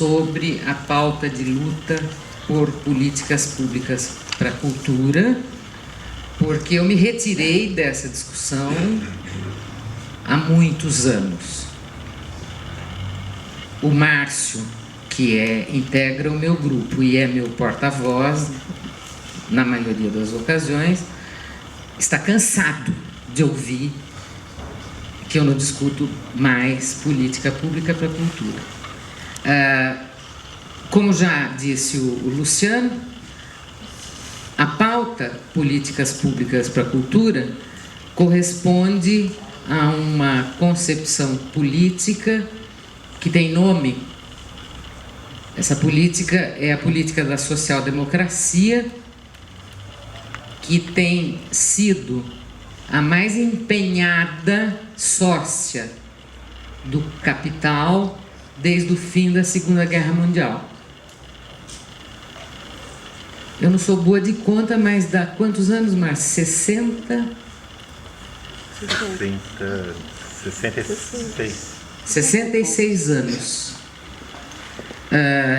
sobre a pauta de luta por políticas públicas para a cultura, porque eu me retirei dessa discussão há muitos anos. O Márcio, que integra o meu grupo e é meu porta-voz, na maioria das ocasiões, está cansado de ouvir que eu não discuto mais política pública para a cultura. Como já disse o Luciano, a pauta políticas públicas para a cultura corresponde a uma concepção política que tem nome. Essa política é a política da social-democracia, que tem sido a mais empenhada sócia do capital desde o fim da Segunda Guerra Mundial. Eu não sou boa de conta, mas dá quantos anos, Márcio? 66 anos.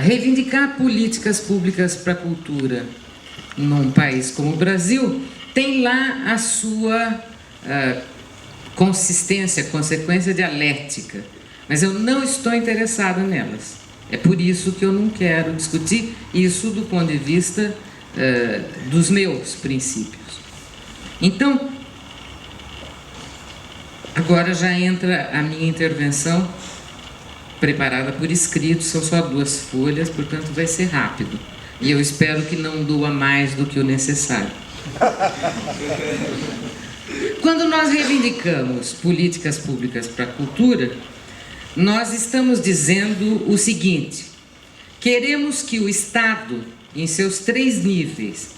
Reivindicar políticas públicas para a cultura num país como o Brasil tem lá a sua consistência, consequência dialética, mas eu não estou interessada nelas. É por isso que eu não quero discutir isso do ponto de vista dos meus princípios. Então, agora já entra a minha intervenção preparada por escrito, são só 2 folhas, portanto vai ser rápido. E eu espero que não doa mais do que o necessário. Quando nós reivindicamos políticas públicas para a cultura, nós estamos dizendo o seguinte: queremos que o Estado, em seus 3 níveis,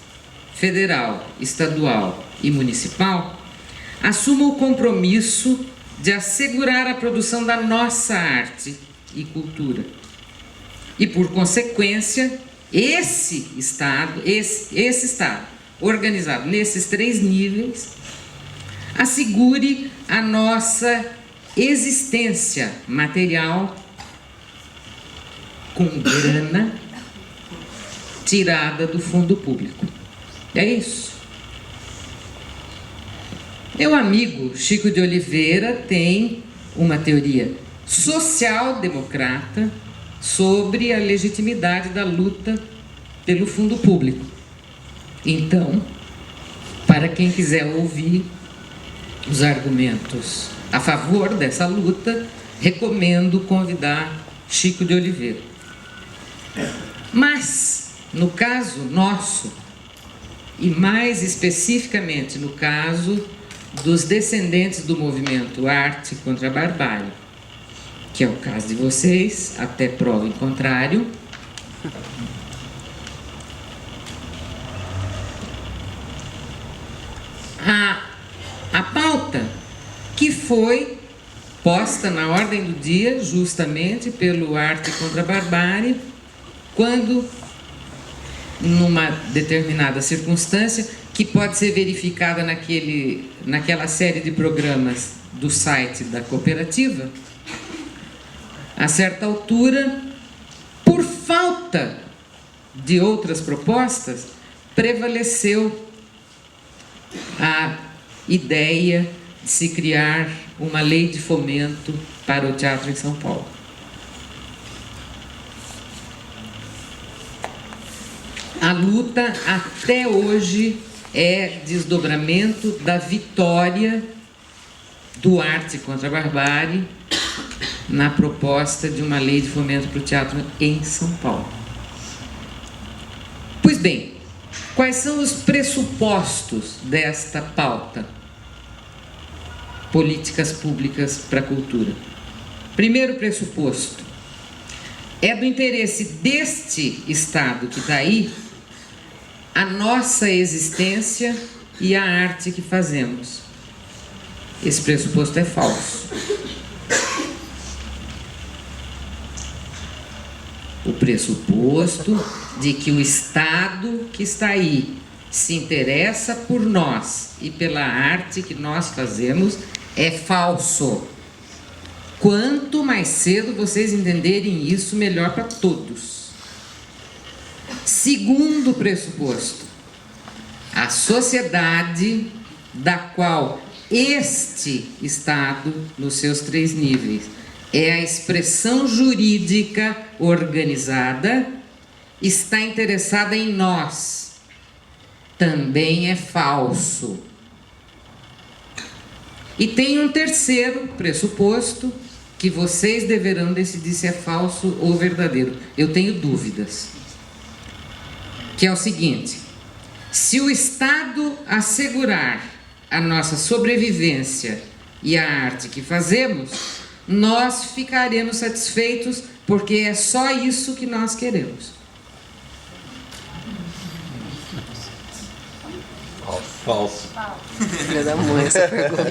federal, estadual e municipal, assuma o compromisso de assegurar a produção da nossa arte e cultura. E, por consequência, esse Estado, organizado nesses 3 níveis, assegure a nossa existência material com grana tirada do fundo público. É isso. Meu amigo Chico de Oliveira tem uma teoria social-democrata sobre a legitimidade da luta pelo fundo público. Então, para quem quiser ouvir os argumentos a favor dessa luta, recomendo convidar Chico de Oliveira. Mas, no caso nosso, e mais especificamente no caso dos descendentes do movimento Arte contra a Barbárie, que é o caso de vocês, até prova em contrário, a pauta que foi posta na ordem do dia justamente pelo Arte contra a Barbárie, quando, numa determinada circunstância, que pode ser verificada naquela série de programas do site da cooperativa, a certa altura, por falta de outras propostas, prevaleceu a ideia de se criar uma lei de fomento para o teatro em São Paulo. A luta até hoje é desdobramento da vitória do Arte contra a Barbárie na proposta de uma lei de fomento para o teatro em São Paulo. Pois bem, quais são os pressupostos desta pauta? Políticas públicas para a cultura. Primeiro pressuposto: é do interesse deste Estado que está aí a nossa existência e a arte que fazemos. Esse pressuposto é falso. O pressuposto de que o Estado que está aí se interessa por nós e pela arte que nós fazemos é falso. Quanto mais cedo vocês entenderem isso, melhor para todos. Segundo pressuposto, a sociedade da qual este Estado, nos seus 3 níveis, é a expressão jurídica organizada, está interessada em nós. Também é falso. E tem um terceiro pressuposto, que vocês deverão decidir se é falso ou verdadeiro. Eu tenho dúvidas. Que é o seguinte: se o Estado assegurar a nossa sobrevivência e a arte que fazemos, nós ficaremos satisfeitos, porque é só isso que nós queremos. Falso. Filha da mãe, essa pergunta.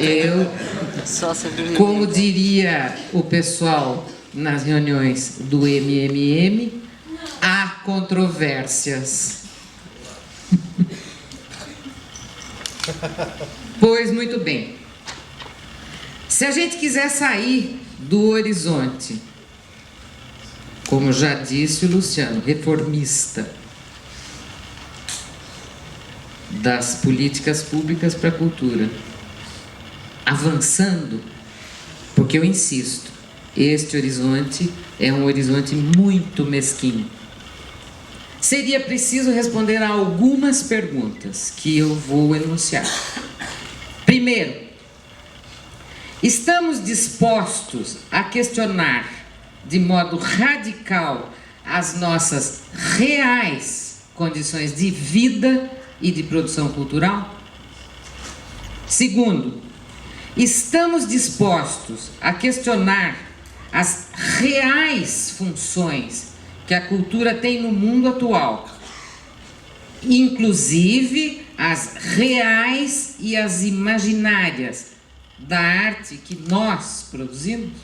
Como diria o pessoal nas reuniões do MMM, há controvérsias. Pois muito bem. Se a gente quiser sair do horizonte, como já disse o Luciano, reformista, das políticas públicas para a cultura, avançando, porque eu insisto, este horizonte é um horizonte muito mesquinho. Seria preciso responder a algumas perguntas que eu vou enunciar. Primeiro, estamos dispostos a questionar de modo radical as nossas reais condições de vida e de produção cultural? Segundo, estamos dispostos a questionar as reais funções que a cultura tem no mundo atual, inclusive as reais e as imaginárias da arte que nós produzimos?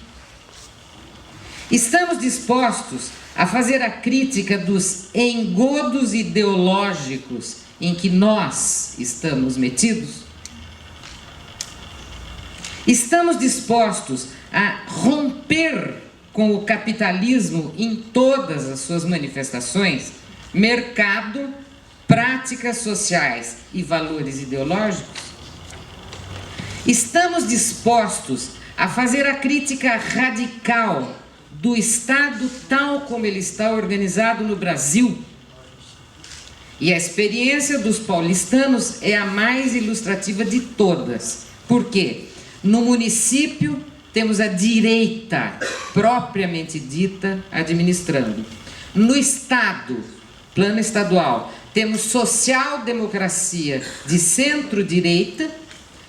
Estamos dispostos a fazer a crítica dos engodos ideológicos em que nós estamos metidos? Estamos dispostos a romper com o capitalismo em todas as suas manifestações, mercado, práticas sociais e valores ideológicos? Estamos dispostos a fazer a crítica radical do Estado tal como ele está organizado no Brasil? E a experiência dos paulistanos é a mais ilustrativa de todas. Por quê? No município temos a direita, propriamente dita, administrando. No Estado, plano estadual, temos social-democracia de centro-direita,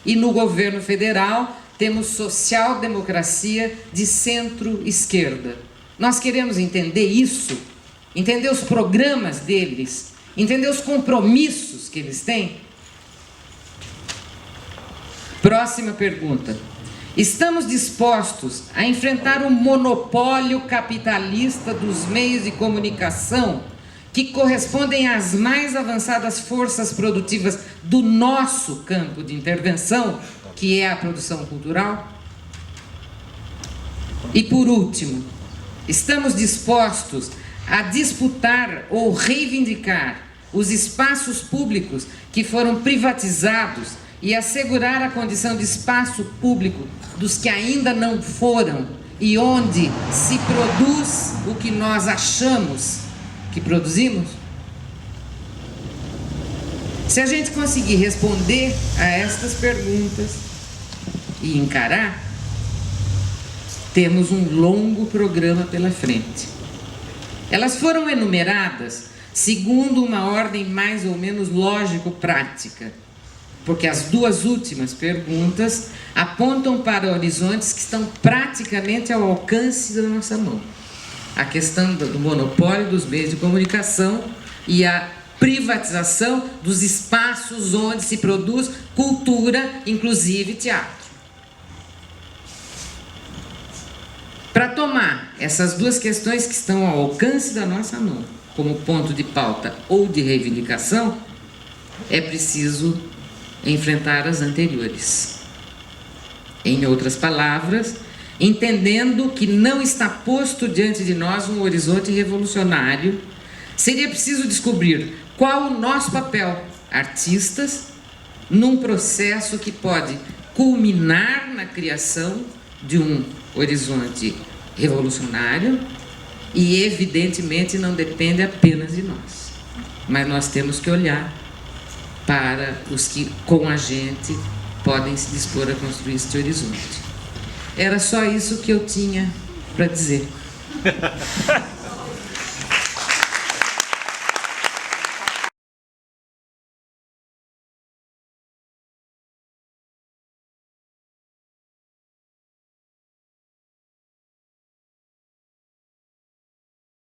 e no governo federal temos social-democracia de centro-esquerda. Nós queremos entender isso, entender os programas deles, entender os compromissos que eles têm? Próxima pergunta. Estamos dispostos a enfrentar o monopólio capitalista dos meios de comunicação que correspondem às mais avançadas forças produtivas do nosso campo de intervenção, que é a produção cultural? E por último, estamos dispostos a disputar ou reivindicar os espaços públicos que foram privatizados e assegurar a condição de espaço público dos que ainda não foram e onde se produz o que nós achamos que produzimos? Se a gente conseguir responder a estas perguntas e encarar, temos um longo programa pela frente. Elas foram enumeradas segundo uma ordem mais ou menos lógico-prática, porque as duas últimas perguntas apontam para horizontes que estão praticamente ao alcance da nossa mão. A questão do monopólio dos meios de comunicação e a privatização dos espaços onde se produz cultura, inclusive teatro. Para tomar essas duas questões que estão ao alcance da nossa mão, como ponto de pauta ou de reivindicação, é preciso enfrentar as anteriores. Em outras palavras, entendendo que não está posto diante de nós um horizonte revolucionário, seria preciso descobrir qual o nosso papel, artistas, num processo que pode culminar na criação de um horizonte revolucionário e, evidentemente, não depende apenas de nós. Mas nós temos que olhar para os que, com a gente, podem se dispor a construir este horizonte. Era só isso que eu tinha para dizer.